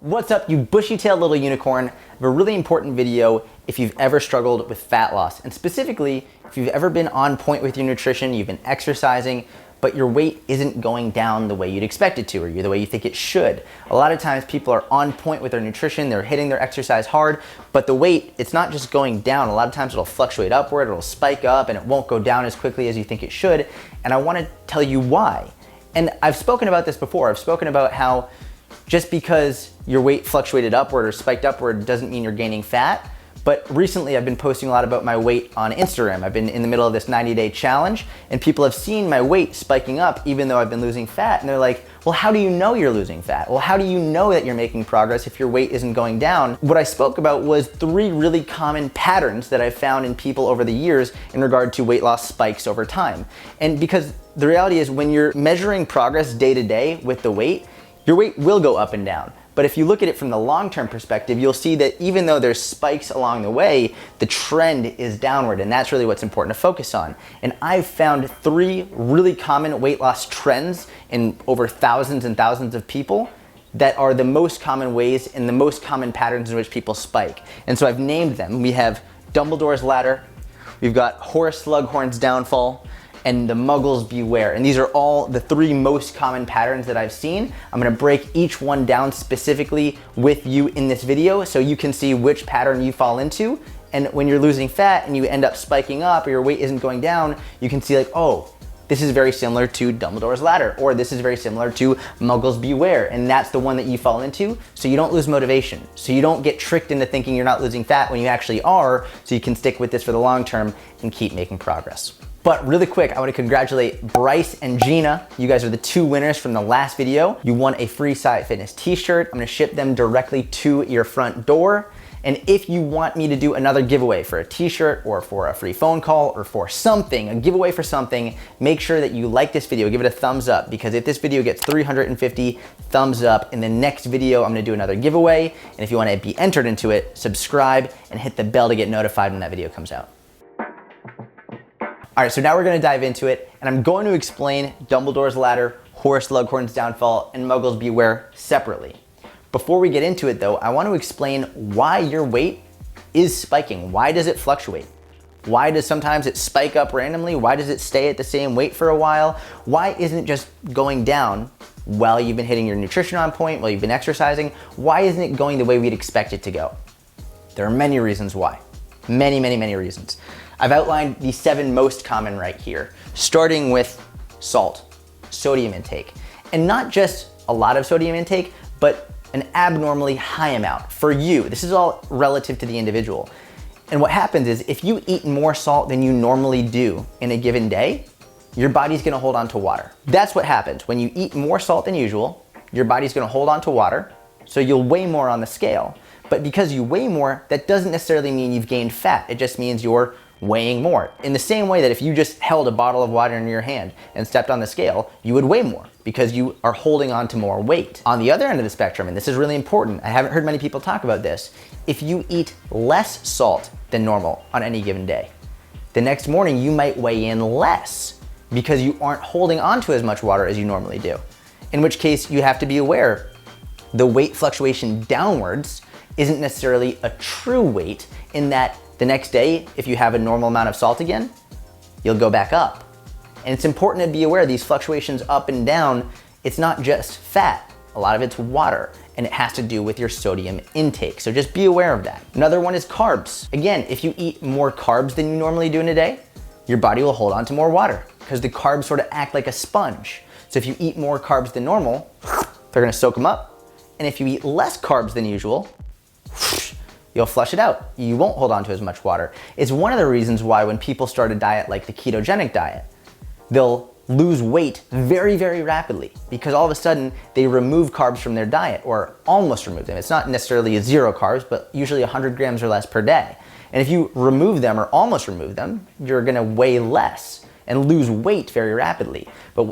What's up, you bushy-tailed little unicorn? I have a really important video if you've ever struggled with fat loss, and specifically if you've ever been on point with your nutrition, you've been exercising, but your weight isn't going down the way you'd expect it to, or the way you think it should. A lot of times people are on point with their nutrition, they're hitting their exercise hard, but the weight, it's not just going down. A lot of times it'll fluctuate upward, it'll spike up, and it won't go down as quickly as you think it should, and I wanna tell you why. And I've spoken about this before. I've spoken about how just because your weight fluctuated upward or spiked upward doesn't mean you're gaining fat. But recently I've been posting a lot about my weight on Instagram. I've been in the middle of this 90-day challenge and people have seen my weight spiking up even though I've been losing fat. And they're like, well, how do you know you're losing fat? Well, how do you know that you're making progress if your weight isn't going down? What I spoke about was 3 really common patterns that I've found in people over the years in regard to weight loss spikes over time. And because the reality is when you're measuring progress day to day with the weight, your weight will go up and down. But if you look at it from the long-term perspective, you'll see that even though there's spikes along the way, the trend is downward, and that's really what's important to focus on. And I've found 3 really common weight loss trends in over thousands and thousands of people that are the most common ways and the most common patterns in which people spike. And so I've named them. We have Dumbledore's ladder, we've got Horace Slughorn's downfall, and the Muggles beware. And these are all the 3 most common patterns that I've seen. I'm gonna break each one down specifically with you in this video so you can see which pattern you fall into. And when you're losing fat and you end up spiking up or your weight isn't going down, you can see like, oh, this is very similar to Dumbledore's ladder, or this is very similar to Muggles beware. And that's the one that you fall into, so you don't lose motivation. So you don't get tricked into thinking you're not losing fat when you actually are, so you can stick with this for the long term and keep making progress. But really quick, I want to congratulate Bryce and Gina. You guys are the 2 winners from the last video. You won a free Syatt Fitness t-shirt. I'm gonna ship them directly to your front door. And if you want me to do another giveaway for a t-shirt or for a free phone call or for something, a giveaway for something, make sure that you like this video, give it a thumbs up, because if this video gets 350 thumbs up, in the next video, I'm gonna do another giveaway. And if you wanna be entered into it, subscribe and hit the bell to get notified when that video comes out. All right, so now we're gonna dive into it, and I'm going to explain Dumbledore's ladder, Horace Slughorn's downfall, and Muggles beware separately. Before we get into it though, I want to explain why your weight is spiking. Why does it fluctuate? Why does sometimes it spike up randomly? Why does it stay at the same weight for a while? Why isn't it just going down while you've been hitting your nutrition on point, while you've been exercising? Why isn't it going the way we'd expect it to go? There are many reasons why. Many, many, many reasons. I've outlined the 7 most common right here, starting with salt, sodium intake. And not just a lot of sodium intake, but an abnormally high amount for you. This is all relative to the individual. And what happens is if you eat more salt than you normally do in a given day, your body's gonna hold on to water. That's what happens. When you eat more salt than usual, your body's gonna hold on to water, so you'll weigh more on the scale. But because you weigh more, that doesn't necessarily mean you've gained fat. It just means you're weighing more. In the same way that if you just held a bottle of water in your hand and stepped on the scale, you would weigh more because you are holding on to more weight. On the other end of the spectrum, and this is really important, I haven't heard many people talk about this, if you eat less salt than normal on any given day, the next morning you might weigh in less because you aren't holding on to as much water as you normally do. In which case you have to be aware the weight fluctuation downwards isn't necessarily a true weight, in that the next day, if you have a normal amount of salt again, you'll go back up. And it's important to be aware these fluctuations up and down, it's not just fat. A lot of it's water, and it has to do with your sodium intake. So just be aware of that. Another one is carbs. Again, if you eat more carbs than you normally do in a day, your body will hold on to more water because the carbs sort of act like a sponge. So if you eat more carbs than normal, they're gonna soak them up. And if you eat less carbs than usual, you'll flush it out. You won't hold on to as much water. It's one of the reasons why when people start a diet like the ketogenic diet, they'll lose weight very, very rapidly because all of a sudden they remove carbs from their diet, or almost remove them. It's not necessarily 0 carbs, but usually 100 grams or less per day. And if you remove them or almost remove them, you're gonna weigh less and lose weight very rapidly. But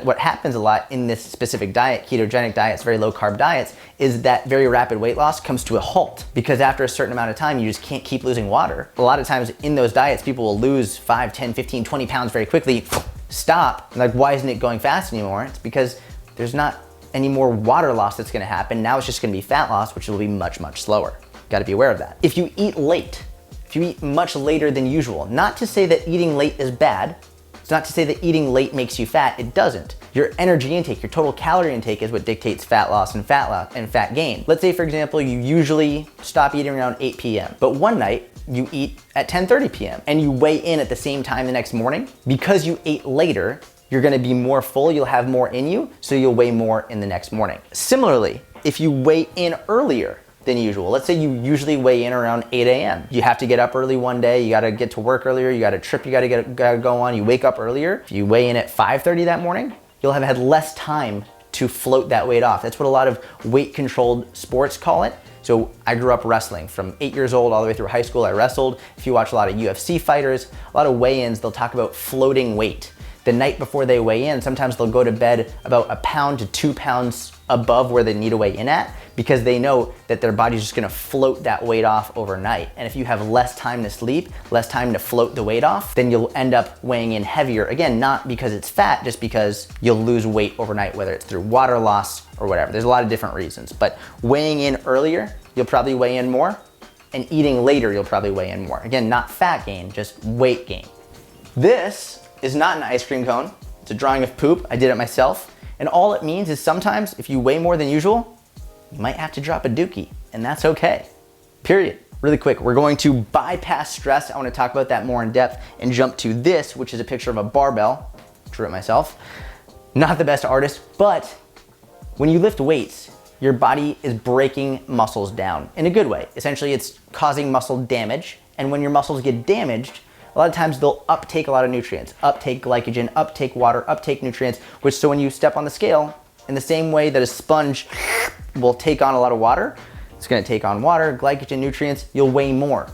what happens a lot in this specific diet, ketogenic diets, very low carb diets, is that very rapid weight loss comes to a halt because after a certain amount of time, you just can't keep losing water. A lot of times in those diets, people will lose 5, 10, 15, 20 pounds very quickly, stop, and like, why isn't it going fast anymore? It's because there's not any more water loss that's gonna happen. Now it's just gonna be fat loss, which will be much, much slower. Gotta be aware of that. If you eat late, if you eat much later than usual, not to say that eating late is bad, it's not to say that eating late makes you fat, it doesn't. Your energy intake, your total calorie intake is what dictates fat loss and fat gain. Let's say, for example, you usually stop eating around 8 p.m., but one night you eat at 10:30 p.m. and you weigh in at the same time the next morning. Because you ate later, you're gonna be more full, you'll have more in you, so you'll weigh more in the next morning. Similarly, if you weigh in earlier than usual, let's say you usually weigh in around 8 a.m. You have to get up early one day, you gotta get to work earlier, you got a trip you gotta go on, you wake up earlier. If you weigh in at 5:30 that morning, you'll have had less time to float that weight off. That's what a lot of weight-controlled sports call it. So I grew up wrestling. From 8 years old all the way through high school, I wrestled. If you watch a lot of UFC fighters, a lot of weigh-ins, they'll talk about floating weight. The night before they weigh in, sometimes they'll go to bed about 1 pound to 2 pounds above where they need to weigh in at, because they know that their body's just gonna float that weight off overnight. And if you have less time to sleep, less time to float the weight off, then you'll end up weighing in heavier. Again, not because it's fat, just because you'll lose weight overnight, whether it's through water loss or whatever. There's a lot of different reasons, but weighing in earlier, you'll probably weigh in more, and eating later, you'll probably weigh in more. Again, not fat gain, just weight gain. This is not an ice cream cone. It's a drawing of poop. I did it myself. And all it means is sometimes if you weigh more than usual, you might have to drop a dookie, and that's okay, period. Really quick, we're going to bypass stress. I wanna talk about that more in depth and jump to this, which is a picture of a barbell. Drew it myself. Not the best artist, but when you lift weights, your body is breaking muscles down in a good way. Essentially, it's causing muscle damage, and when your muscles get damaged, a lot of times they'll uptake a lot of nutrients, uptake glycogen, uptake water, uptake nutrients, which so when you step on the scale, in the same way that a sponge will take on a lot of water, it's gonna take on water, glycogen, nutrients, you'll weigh more.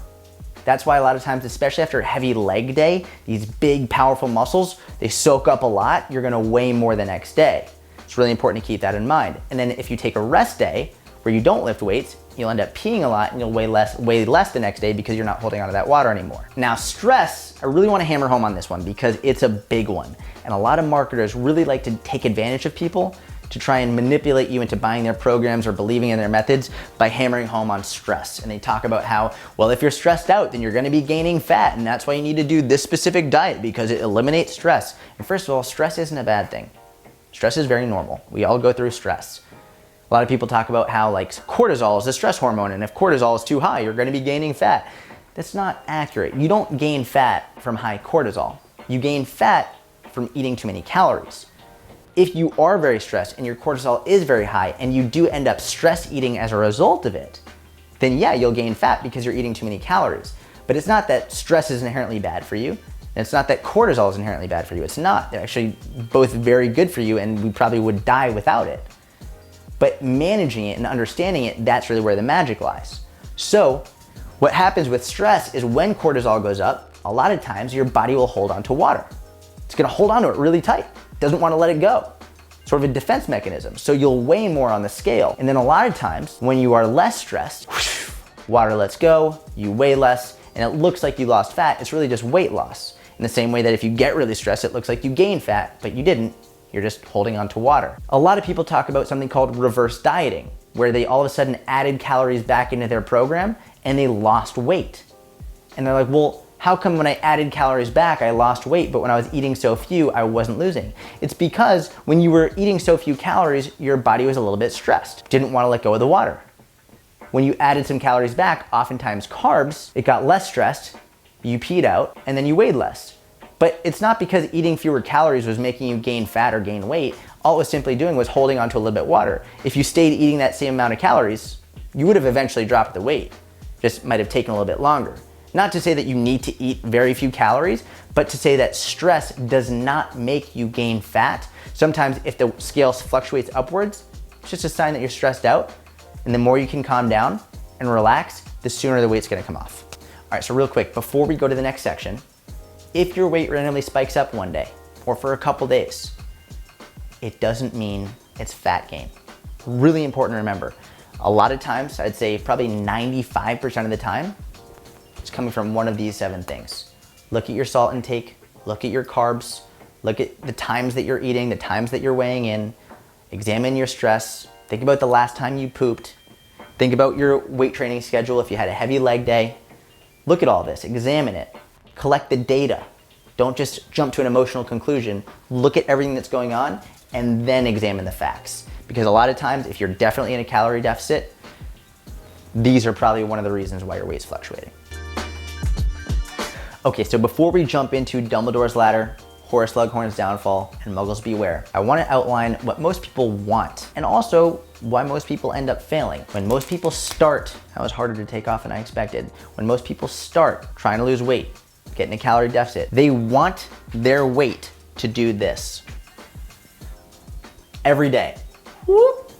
That's why a lot of times, especially after a heavy leg day, these big, powerful muscles, they soak up a lot, you're gonna weigh more the next day. It's really important to keep that in mind. And then if you take a rest day where you don't lift weights, you'll end up peeing a lot and you'll weigh less the next day because you're not holding onto that water anymore. Now stress, I really wanna hammer home on this one because it's a big one. And a lot of marketers really like to take advantage of people to try and manipulate you into buying their programs or believing in their methods by hammering home on stress. And they talk about how, well, if you're stressed out, then you're gonna be gaining fat, and that's why you need to do this specific diet because it eliminates stress. And first of all, stress isn't a bad thing. Stress is very normal. We all go through stress. A lot of people talk about how like cortisol is a stress hormone, and if cortisol is too high, you're gonna be gaining fat. That's not accurate. You don't gain fat from high cortisol. You gain fat from eating too many calories. If you are very stressed and your cortisol is very high and you do end up stress eating as a result of it, then yeah, you'll gain fat because you're eating too many calories. But it's not that stress is inherently bad for you. And it's not that cortisol is inherently bad for you. It's not. They're actually both very good for you, and we probably would die without it. But managing it and understanding it, that's really where the magic lies. So what happens with stress is when cortisol goes up, a lot of times your body will hold on to water. It's gonna hold on to it really tight. Doesn't wanna let it go. Sort of a defense mechanism. So you'll weigh more on the scale. And then a lot of times when you are less stressed, water lets go, you weigh less, and it looks like you lost fat. It's really just weight loss. In the same way that if you get really stressed, it looks like you gain fat, but you didn't. You're just holding on to water. A lot of people talk about something called reverse dieting, where they all of a sudden added calories back into their program and they lost weight. And they're like, well, how come when I added calories back, I lost weight, but when I was eating so few, I wasn't losing? It's because when you were eating so few calories, your body was a little bit stressed, didn't want to let go of the water. When you added some calories back, oftentimes carbs, it got less stressed, you peed out, and then you weighed less. But it's not because eating fewer calories was making you gain fat or gain weight. All it was simply doing was holding on to a little bit of water. If you stayed eating that same amount of calories, you would have eventually dropped the weight. Just might have taken a little bit longer. Not to say that you need to eat very few calories, but to say that stress does not make you gain fat. Sometimes if the scale fluctuates upwards, it's just a sign that you're stressed out. And the more you can calm down and relax, the sooner the weight's gonna come off. All right, so real quick, before we go to the next section, if your weight randomly spikes up one day or for a couple days, it doesn't mean it's fat gain. Really important to remember. A lot of times, I'd say probably 95% of the time, it's coming from one of these 7 things. Look at your salt intake, look at your carbs, look at the times that you're eating, the times that you're weighing in, examine your stress, think about the last time you pooped, think about your weight training schedule if you had a heavy leg day. Look at all this, examine it, collect the data. Don't just jump to an emotional conclusion. Look at everything that's going on and then examine the facts. Because a lot of times, if you're definitely in a calorie deficit, these are probably one of the reasons why your weight's fluctuating. Okay, so before we jump into Dumbledore's ladder, Horace Slughorn's downfall, and Muggles beware, I want to outline what most people want and also why most people end up failing. When most people start, that was harder to take off than I expected. When most people start trying to lose weight, get in a calorie deficit, they want their weight to do this every day. Whoop.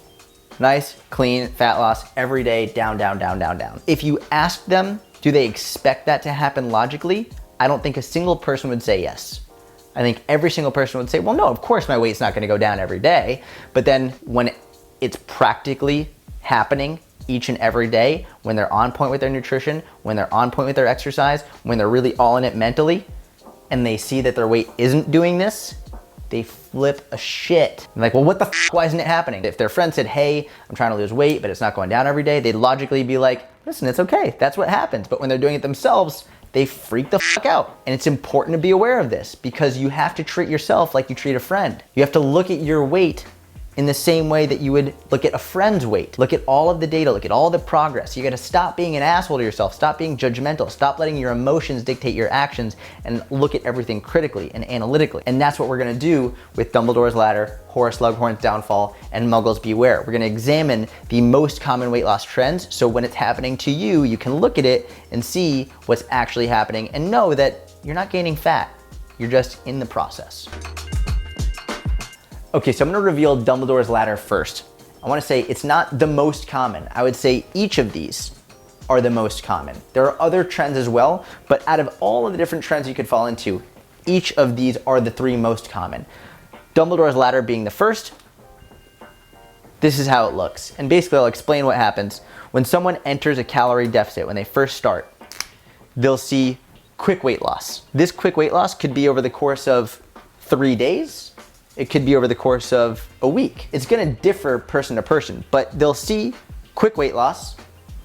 Nice, clean, fat loss every day, down, down, down, down, down. If you ask them, do they expect that to happen logically? I don't think a single person would say yes. I think every single person would say, well, no, of course my weight's not gonna go down every day. But then when it's practically happening each and every day, when they're on point with their nutrition, when they're on point with their exercise, when they're really all in it mentally, and they see that their weight isn't doing this, they flip a shit. They're like, well, what the f, why isn't it happening? If their friend said, hey, I'm trying to lose weight, but it's not going down every day, they'd logically be like, listen, it's okay, that's what happens. But when they're doing it themselves, they freak the fuck out. And it's important to be aware of this because you have to treat yourself like you treat a friend. You have to look at your weight in the same way that you would look at a friend's weight. Look at all of the data, look at all the progress. You gotta stop being an asshole to yourself, stop being judgmental, stop letting your emotions dictate your actions and look at everything critically and analytically. And that's what we're gonna do with Dumbledore's ladder, Horace Slughorn's downfall, and Muggles beware. We're gonna examine the most common weight loss trends so when it's happening to you, you can look at it and see what's actually happening and know that you're not gaining fat, you're just in the process. Okay, so I'm gonna reveal Dumbledore's ladder first. I wanna say it's not the most common. I would say each of these are the most common. There are other trends as well, but out of all of the different trends you could fall into, each of these are the three most common. Dumbledore's ladder being the first, this is how it looks. And basically I'll explain what happens. When someone enters a calorie deficit, when they first start, they'll see quick weight loss. This quick weight loss could be over the course of 3 days. It could be over the course of a week. It's gonna differ person to person, but they'll see quick weight loss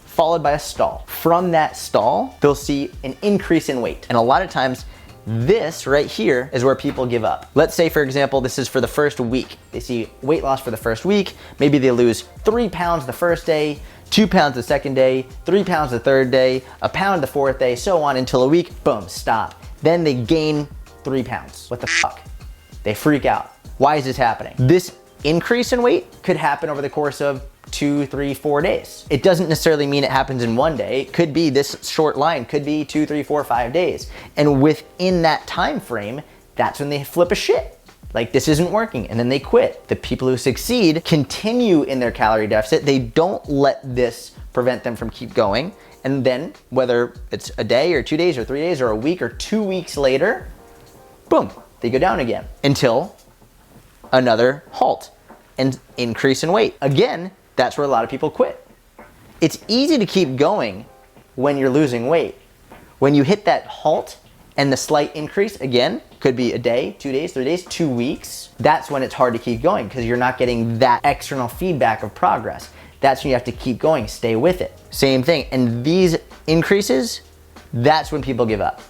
followed by a stall. From that stall, they'll see an increase in weight. And a lot of times, this right here is where people give up. Let's say, for example, this is for the first week. They see weight loss for the first week. Maybe they lose 3 pounds the first day, 2 pounds the second day, 3 pounds the third day, a pound the fourth day, so on until a week, boom, stop. Then they gain 3 pounds. What the fuck? They freak out. Why is this happening? This increase in weight could happen over the course of 2, 3, 4 days. It doesn't necessarily mean it happens in one day. It could be this short line, could be 2, 3, 4, 5 days. And within that time frame, that's when they flip a shit. Like, this isn't working, and then they quit. The people who succeed continue in their calorie deficit. They don't let this prevent them from keep going. And then whether it's a day or 2 days or 3 days or a week or 2 weeks later, boom, they go down again until another halt and increase in weight. Again, that's where a lot of people quit. It's easy to keep going when you're losing weight. When you hit that halt and the slight increase, again, could be a day, 2 days, 3 days, 2 weeks, that's when it's hard to keep going because you're not getting that external feedback of progress. That's when you have to keep going, stay with it. Same thing, and these increases, that's when people give up.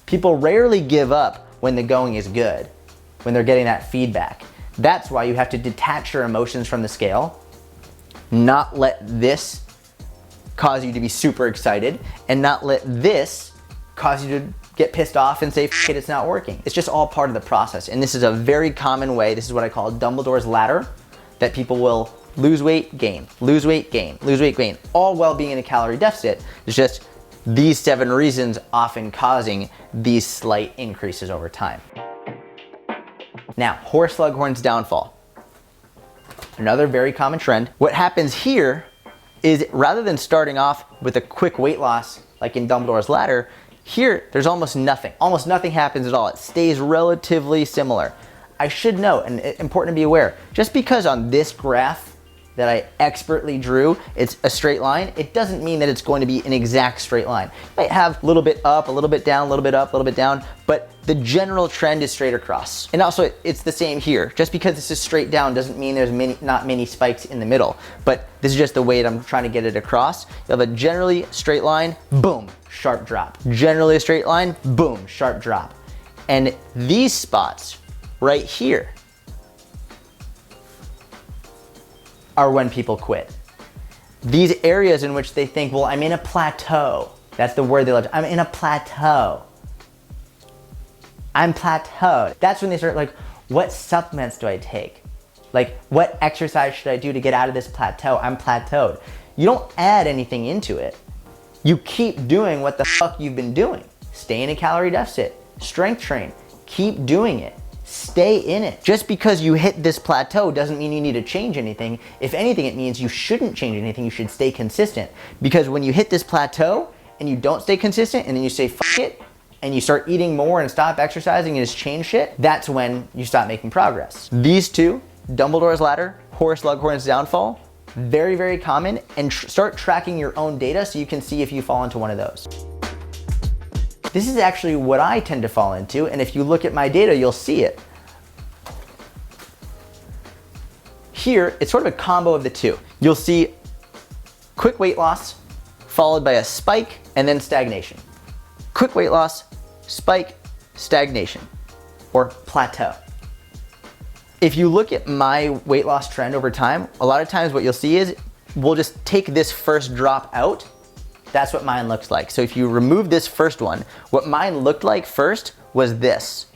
People rarely give up when the going is good, when they're getting that feedback. That's why you have to detach your emotions from the scale, not let this cause you to be super excited, and not let this cause you to get pissed off and say, f it, it's not working. It's just all part of the process. And this is a very common way, this is what I call Dumbledore's ladder, that people will lose weight, gain, lose weight, gain, lose weight, gain, all while being in a calorie deficit. It's just these 7 reasons often causing these slight increases over time. Now, Horace Slughorn's downfall. Another very common trend. What happens here is rather than starting off with a quick weight loss like in Dumbledore's ladder, here there's almost nothing. Almost nothing happens at all. It stays relatively similar. I should note, and it's important to be aware, just because on this graph that I expertly drew, it's a straight line, it doesn't mean that it's going to be an exact straight line. It might have a little bit up, a little bit down, a little bit up, a little bit down, but the general trend is straight across. And also it's the same here. Just because this is straight down doesn't mean there's not many spikes in the middle, but this is just the way that I'm trying to get it across. You have a generally straight line, boom, sharp drop. Generally a straight line, boom, sharp drop. And these spots right here are when people quit. These areas in which they think, well, I'm in a plateau. That's the word they love. I'm in a plateau. I'm plateaued. That's when they start like, what supplements do I take? Like, what exercise should I do to get out of this plateau? I'm plateaued. You don't add anything into it. You keep doing what the fuck you've been doing. Stay in a calorie deficit, strength train, keep doing it. Stay in it. Just because you hit this plateau doesn't mean you need to change anything. If anything, it means you shouldn't change anything. You should stay consistent. Because when you hit this plateau and you don't stay consistent and then you say, fuck it, and you start eating more and stop exercising and just change shit, that's when you stop making progress. These two, Dumbledore's ladder, Slug Horn's downfall, very, very common, and start tracking your own data so you can see if you fall into one of those. This is actually what I tend to fall into, and if you look at my data, you'll see it. Here, it's sort of a combo of the two. You'll see quick weight loss, followed by a spike, and then stagnation. Quick weight loss, spike, stagnation, or plateau. If you look at my weight loss trend over time, a lot of times what you'll see is we'll just take this first drop out. That's what mine looks like. So if you remove this first one, what mine looked like first was this.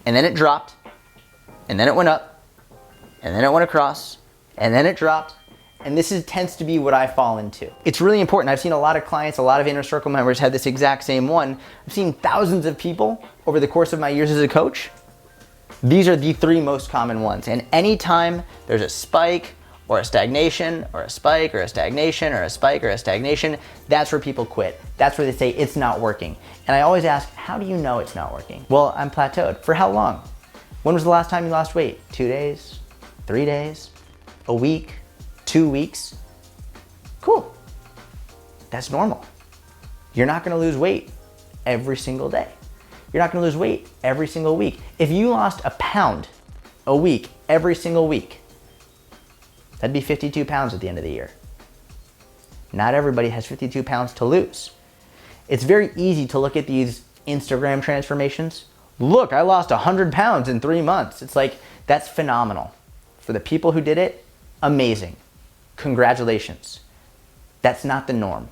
And then it dropped, and then it went up, and then it went across, and then it dropped. And this tends to be what I fall into. It's really important. I've seen a lot of clients, a lot of Inner Circle members have this exact same one. I've seen thousands of people over the course of my years as a coach. These are the three most common ones. And anytime there's a spike, or a stagnation, or a spike, or a stagnation, or a spike, or a stagnation, that's where people quit. That's where they say it's not working. And I always ask, how do you know it's not working? Well, I'm plateaued. For how long? When was the last time you lost weight? 2 days? 3 days? A week? 2 weeks? Cool. That's normal. You're not gonna lose weight every single day. You're not gonna lose weight every single week. If you lost a pound a week, every single week, that'd be 52 pounds at the end of the year. Not everybody has 52 pounds to lose. It's very easy to look at these Instagram transformations. Look, I lost 100 pounds in 3 months. It's like, that's phenomenal. For the people who did it, amazing. Congratulations. That's not the norm.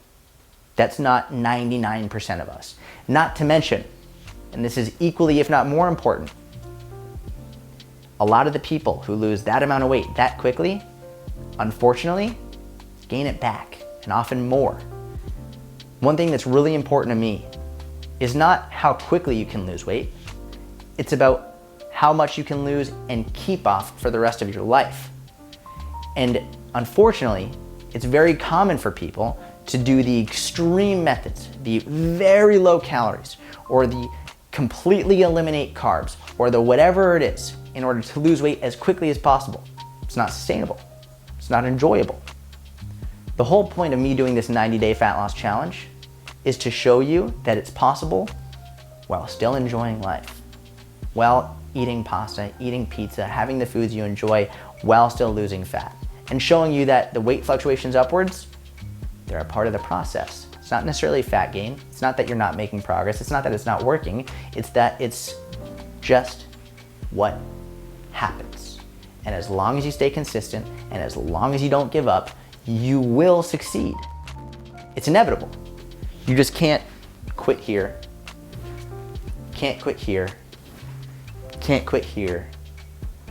That's not 99% of us. Not to mention, and this is equally if not more important, a lot of the people who lose that amount of weight that quickly, unfortunately, gain it back, and often more. One thing that's really important to me is not how quickly you can lose weight, it's about how much you can lose and keep off for the rest of your life. And unfortunately, it's very common for people to do the extreme methods, the very low calories, or the completely eliminate carbs, or the whatever it is, in order to lose weight as quickly as possible. It's not sustainable. It's not enjoyable. The whole point of me doing this 90-day fat loss challenge is to show you that it's possible while still enjoying life, while eating pasta, eating pizza, having the foods you enjoy while still losing fat, and showing you that the weight fluctuations upwards, they're a part of the process. It's not necessarily fat gain. It's not that you're not making progress. It's not that it's not working. It's that it's just what happens. And as long as you stay consistent and as long as you don't give up, you will succeed. It's inevitable. You just can't quit here. Can't quit here. Can't quit here.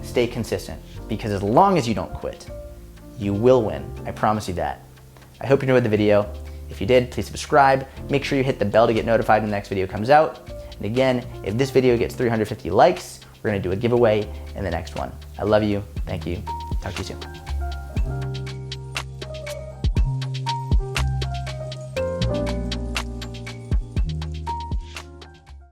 Stay consistent, because as long as you don't quit, you will win. I promise you that. I hope you enjoyed the video. If you did, please subscribe. Make sure you hit the bell to get notified when the next video comes out. And again, if this video gets 350 likes, we're gonna do a giveaway in the next one. I love you. Thank you. Talk to you soon.